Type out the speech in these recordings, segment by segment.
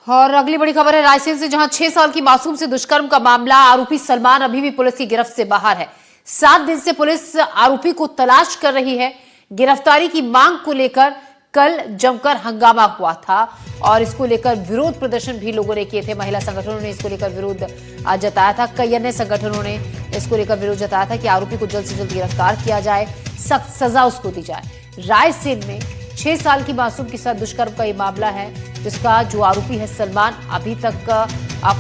और अगली बड़ी खबर है रायसेन से, जहां 6 साल की मासूम से दुष्कर्म का मामला। आरोपी सलमान अभी भी पुलिस की गिरफ्त से बाहर है। 7 दिन से पुलिस आरोपी को तलाश कर रही है। गिरफ्तारी की मांग को लेकर कल जमकर हंगामा हुआ था और इसको लेकर विरोध प्रदर्शन भी लोगों ने किए थे। महिला संगठनों ने इसको लेकर विरोध जताया था। कई अन्य संगठनों ने इसको लेकर विरोध जताया था कि आरोपी को जल्द से जल्द गिरफ्तार किया जाए, सख्त सजा उसको दी जाए। रायसेन में 6 साल की मासूम के साथ दुष्कर्म का ये मामला है, जिसका जो आरोपी है सलमान अभी तक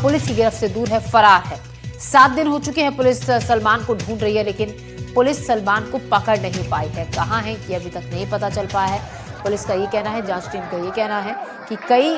पुलिस की गिरफ्त से दूर है, फरार है। 7 दिन हो चुके हैं पुलिस सलमान को ढूंढ रही है, लेकिन पुलिस सलमान को पकड़ नहीं पाई है। कहां है कि अभी तक नहीं पता चल पाया है। पुलिस का ये कहना है, जांच टीम का ये कहना है कि कई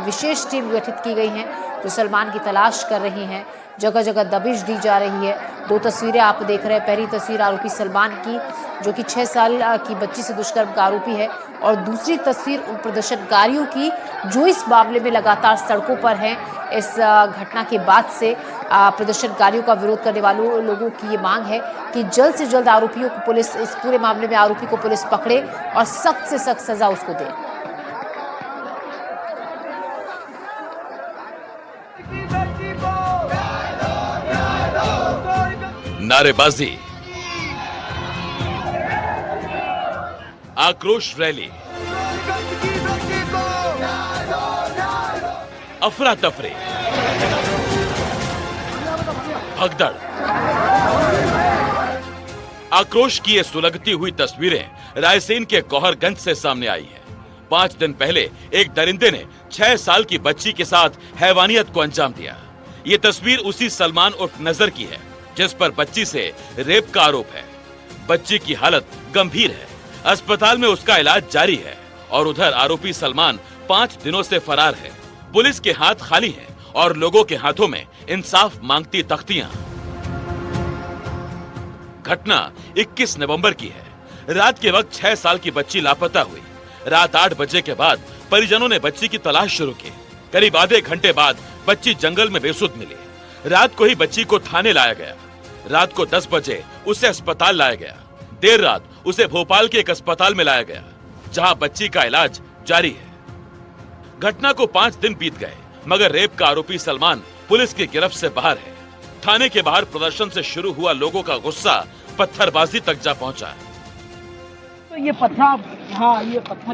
विशेष टीम गठित की गई हैं जो सलमान की तलाश कर रही हैं। जगह जगह दबिश दी जा रही है। 2 तस्वीरें आप देख रहे हैं। पहली तस्वीर आरोपी सलमान की, जो कि 6 साल की बच्ची से दुष्कर्म का आरोपी है, और दूसरी तस्वीर उन प्रदर्शनकारियों की जो इस मामले में लगातार सड़कों पर हैं। इस घटना के बाद से प्रदर्शनकारियों का विरोध करने वालों लोगों की ये मांग है कि जल्द से जल्द आरोपियों को पुलिस, इस पूरे मामले में आरोपी को पुलिस पकड़े और सख्त से सख्त सजा उसको दे। नारेबाजी, आक्रोश रैली, अफरा तफरी, भगदड़। आक्रोश की ये सुलगती हुई तस्वीरें रायसेन के गौहरगंज से सामने आई है। 5 दिन पहले एक दरिंदे ने 6 साल की बच्ची के साथ हैवानियत को अंजाम दिया। ये तस्वीर उसी सलमान उर्फ नजर की है, जिस पर बच्ची से रेप का आरोप है। बच्ची की हालत गंभीर है, अस्पताल में उसका इलाज जारी है, और उधर आरोपी सलमान 5 दिनों से फरार है। पुलिस के हाथ खाली हैं और लोगों के हाथों में इंसाफ मांगती तख्तियां। घटना 21 नवंबर की है। रात के वक्त 6 साल की बच्ची लापता हुई। रात 8 बजे के बाद परिजनों ने बच्ची की तलाश शुरू की। करीब आधे घंटे बाद बच्ची जंगल में बेसुध मिली। रात को ही बच्ची को थाने लाया गया। रात को 10 बजे उसे अस्पताल लाया गया। देर रात उसे भोपाल के एक अस्पताल में लाया गया, जहां बच्ची का इलाज जारी है। घटना को 5 दिन बीत गए, मगर रेप का आरोपी सलमान पुलिस की गिरफ्त से बाहर है। थाने के बाहर प्रदर्शन से शुरू हुआ लोगों का गुस्सा पत्थरबाजी तक जा पहुंचा। तो ये पत्थर, हाँ ये पत्थर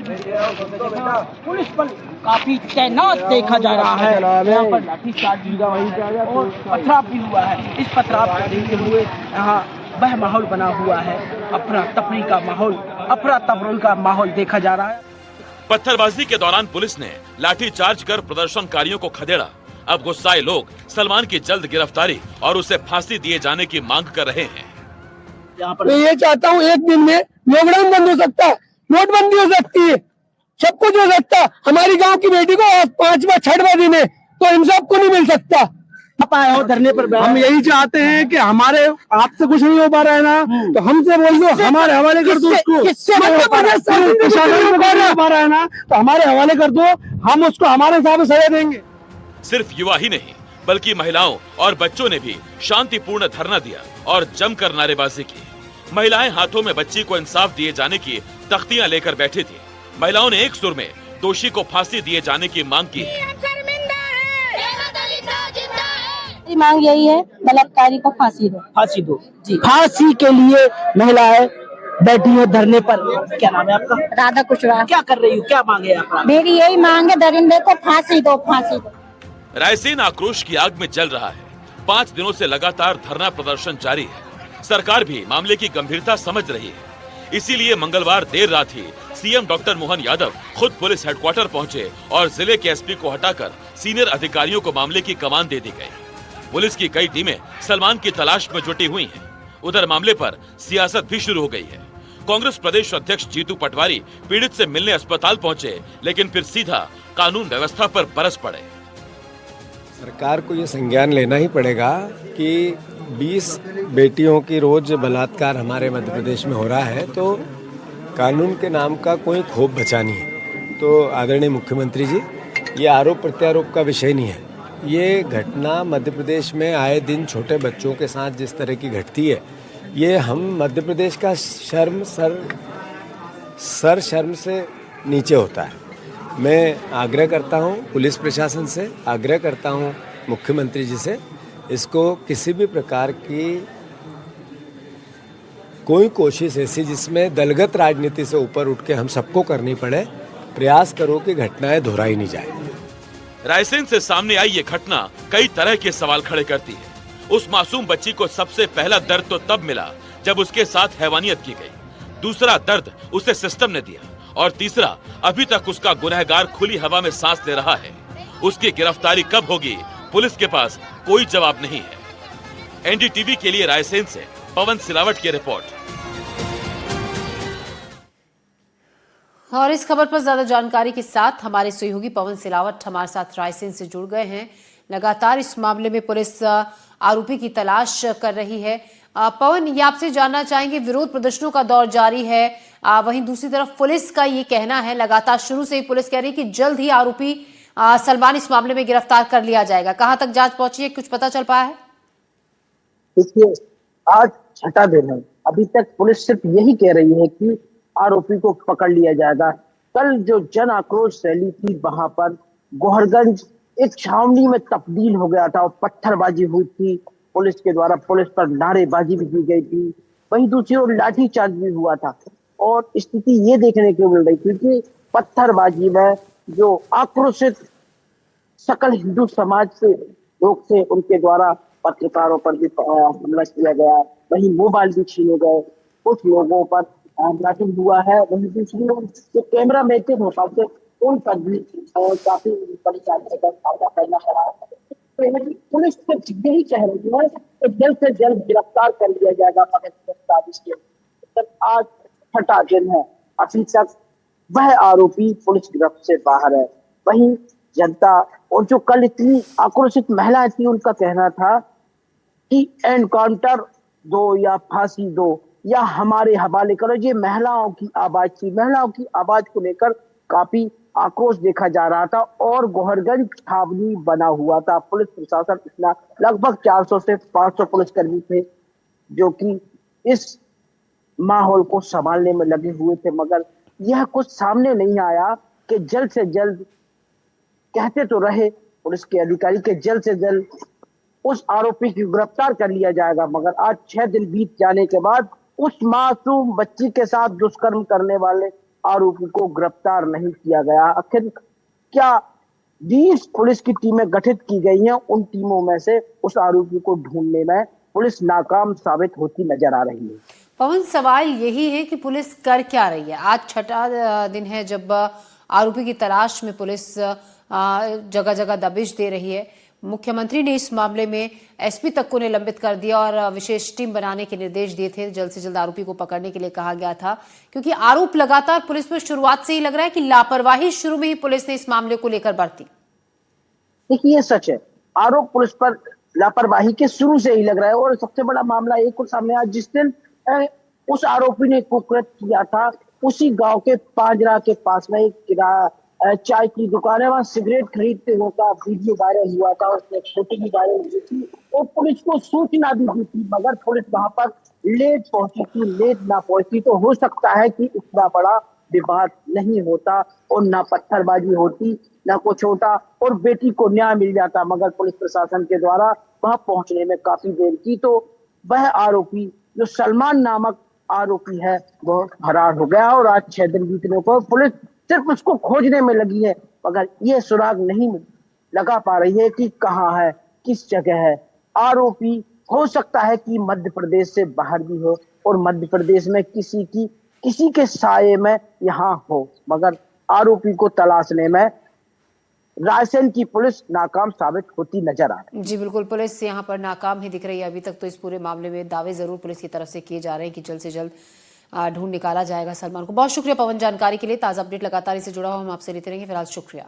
पुलिस पर काफी तैनात देखा जा रहा है। यहाँ पर लाठीचार्ज भी हुआ है और पथराव भी हुआ है। इस पथराव को देखते हुए यहाँ वह माहौल बना हुआ है, अफरा तफरी का माहौल, अफरा तफरी का माहौल देखा जा रहा है। पत्थरबाजी के दौरान पुलिस ने लाठीचार्ज कर प्रदर्शनकारियों को खदेड़ा। अब गुस्साए लोग सलमान की जल्द गिरफ्तारी और उसे फांसी दिए जाने की मांग कर रहे हैं। मैं ये चाहता हूँ, एक दिन में लॉकडाउन बंद हो सकता है, नोटबंदी हो सकती है, सब कुछ हो सकता है। हमारी गांव की बेटी को 5वां 6वां दिन है, तो इंसाफ को नहीं मिल सकता। आप आए हो धरने पर? हम यही चाहते हैं कि हमारे आपसे कुछ नहीं हो पा रहा है ना, तो हमसे बोल दो, हमारे हवाले कर दो उसको। प्रशासन को नहीं हो पा रहा है ना, तो हमारे हवाले कर दो, हम उसको हमारे हिसाब से सजा देंगे। सिर्फ युवा ही नहीं, बल्कि महिलाओं और बच्चों ने भी शांतिपूर्ण धरना दिया और जमकर नारेबाजी की। महिलाएं हाथों में बच्ची को इंसाफ दिए जाने की तख्तियां लेकर बैठी थी। महिलाओं ने एक सुर में दोषी को फांसी दिए जाने की मांग की है। मांग यही है, बलात्कारी को फांसी दो, फांसी दो जी। फांसी के लिए महिलाएं बैठी है धरने पर। क्या नाम है आपका? राधा कुशवाहा। क्या कर रही हो, क्या मांगे आप? मेरी यही मांग है, दरिंदे को फांसी दो, फांसी दो। रायसेन आक्रोश की आग में जल रहा है। 5 दिनों से लगातार धरना प्रदर्शन जारी है। सरकार भी मामले की गंभीरता समझ रही है। इसीलिए मंगलवार देर रात ही सीएम डॉक्टर मोहन यादव खुद पुलिस हेडक्वार्टर पहुंचे और जिले के एसपी को हटाकर सीनियर अधिकारियों को मामले की कमान दे दी गई। पुलिस की कई टीमें सलमान की तलाश में जुटी हुई हैं। उधर मामले पर सियासत भी शुरू हो गई है। कांग्रेस प्रदेश अध्यक्ष जीतू पटवारी पीड़ित से मिलने अस्पताल पहुंचे, लेकिन फिर सीधा कानून व्यवस्था पर बरस पड़े। सरकार को ये संज्ञान लेना ही पड़ेगा कि 20 बेटियों की रोज बलात्कार हमारे मध्य प्रदेश में हो रहा है, तो कानून के नाम का कोई खौफ बचा नहीं है। तो आदरणीय मुख्यमंत्री जी, ये आरोप प्रत्यारोप का विषय नहीं है। ये घटना मध्य प्रदेश में आए दिन छोटे बच्चों के साथ जिस तरह की घटती है, ये हम मध्य प्रदेश का शर्म से नीचे होता है। मैं आग्रह करता हूं पुलिस प्रशासन से, आग्रह करता हूं मुख्यमंत्री जी से, इसको किसी भी प्रकार की कोई कोशिश ऐसी जिसमें दलगत राजनीति से ऊपर उठ के हम सबको करनी पड़े, प्रयास करो कि घटनाएं दोहराई नहीं जाए। रायसेन से सामने आई ये घटना कई तरह के सवाल खड़े करती है। उस मासूम बच्ची को सबसे पहला दर्द तो तब मिला जब उसके साथ हैवानियत की गई, दूसरा दर्द उसे सिस्टम ने दिया, और तीसरा अभी तक उसका गुनहगार खुली हवा में सांस ले रहा है। उसकी गिरफ्तारी कब होगी, पुलिस के पास कोई जवाब नहीं है। एनडीटीवी के लिए रायसेन से पवन सिलावट की रिपोर्ट। और इस खबर पर ज्यादा जानकारी के साथ हमारे सहयोगी पवन सिलावट हमारे साथ रायसेन से जुड़ गए हैं। लगातार इस मामले में पुलिस आरोपी की तलाश कर रही है। पवन, ये आपसे जानना चाहेंगे, विरोध प्रदर्शनों का दौर जारी है, वहीं दूसरी तरफ पुलिस का ये कहना है, लगातार शुरू से ही पुलिस कह रही है कि जल्द ही आरोपी सलमान इस मामले में गिरफ्तार कर लिया जाएगा। कहां तक जांच पहुंची है, कुछ पता चल पाया है? देखिए, आज छठा दिन है, अभी तक पुलिस सिर्फ यही कह रही है कि आरोपी को पकड़ लिया जाएगा। कल जो जन आक्रोश रैली थी, वहां पर गोहरगंज एक छावनी में तब्दील हो गया था और पत्थरबाजी हुई थी, पुलिस के द्वारा पुलिस पर नारेबाजी भी की गई थी, वहीं दूसरी ओर लाठीचार्ज भी हुआ था। और स्थिति ये देखने को मिल रही थी कि पत्थरबाजी में जो आक्रोशित सकल हिंदू समाज से लोग थे, उनके द्वारा पत्रकारों पर भी हमला किया गया, वहीं मोबाइल भी छीने गए, कुछ लोगों पर ब्लैकिंग हुआ है, वहीं दूसरी ओर जो कैमरा मैन थे भोपाल से, उन पर भी काफी बड़ी कार्रवाई का सामना करना पड़ा है। तो पुलिस यही कह रही है कि जल्द से जल्द गिरफ्तार कर लिया जाएगा के। आज छठा दिन है, अभी तक वह आरोपी पुलिस गिरफ्त से बाहर है। वहीं जनता और जो कल इतनी आक्रोशित महिलाएं थी, उनका कहना था कि एनकाउंटर दो या फांसी दो या हमारे हवाले करो। ये महिलाओं की आवाज थी, महिलाओं की आवाज को लेकर काफी आक्रोश देखा जा रहा था और गोहरगंज छावनी बना हुआ था। पुलिस प्रशासन इतना लगभग 400 से 500 पुलिसकर्मी थे जो कि इस माहौल को संभालने में लगे हुए थे, मगर यह कुछ सामने नहीं आया कि जल्द से जल्द, कहते तो रहे पुलिस के अधिकारी के जल्द से जल्द उस आरोपी की गिरफ्तार कर लिया जाएगा, मगर आज 6 दिन बीत जाने के बाद उस मासूम बच्ची के साथ दुष्कर्म करने वाले आरोपी को गिरफ्तार नहीं किया गया। आखिर क्या 20 पुलिस की टीमें गठित की गई हैं, उन टीमों में से उस आरोपी को ढूंढने में पुलिस नाकाम साबित होती नजर आ रही है। पवन, सवाल यही है कि पुलिस कर क्या रही है? आज छठा दिन है जब आरोपी की तलाश में पुलिस जगह जगह दबिश दे रही है। मुख्यमंत्री ने इस मामले में एसपी तक को निलंबित कर दिया और विशेष टीम बनाने के निर्देश दिए थे। जल्द से जल्द आरोपी को पकड़ने के लिए कहा गया था, क्योंकि आरोप लगातार पुलिस पर शुरुआत से ही लग रहा है कि लापरवाही शुरू में ही पुलिस ने इस मामले को लेकर बरती। देखिए, ये सच है, आरोप पुलिस पर लापरवाही के शुरू से ही लग रहा है। और सबसे बड़ा मामला एक और सामने आया, जिस दिन उस आरोपी ने कुकृत्य किया था, उसी गांव के पांजरा के पास में एक चाय की दुकान है, वहां सिगरेट खरीदते हुए का वीडियो वायरल हुआ था, उसमें फोटो भी वायरल हुई थी और पुलिस को सूचना भी दी थी, मगर पुलिस वहां पर लेट पहुंची थी। लेट ना पहुंची तो हो सकता है कि इतना बड़ा विवाद नहीं होता और ना पत्थरबाजी होती, ना कुछ होता और बेटी को न्याय मिल जाता, मगर पुलिस प्रशासन के द्वारा वहां पहुंचने में काफी देर की। तो वह आरोपी जो सलमान नामक आरोपी है, वो फरार हो गया और आज 6 दिन बीतने को पुलिस सिर्फ उसको खोजने में लगी है, मगर ये सुराग नहीं लगा पा रही है कि कहाँ है, किस जगह है। आरोपी हो सकता है कि मध्य प्रदेश से बाहर भी हो और मध्य प्रदेश में किसी के साये में यहाँ हो, मगर आरोपी को तलाशने में रायसेन की पुलिस नाकाम साबित होती नजर आ रही है। जी बिल्कुल, पुलिस यहाँ पर नाकाम ही दिख रही है अभी तक। तो इस पूरे मामले में दावे जरूर पुलिस की तरफ से किए जा रहे हैं कि जल्द से जल्द ढूंढ निकाला जाएगा सलमान को। बहुत शुक्रिया पवन जानकारी के लिए। ताजा अपडेट लगातार इससे जुड़ा हुआ हम आपसे लेते रहेंगे। फिलहाल शुक्रिया।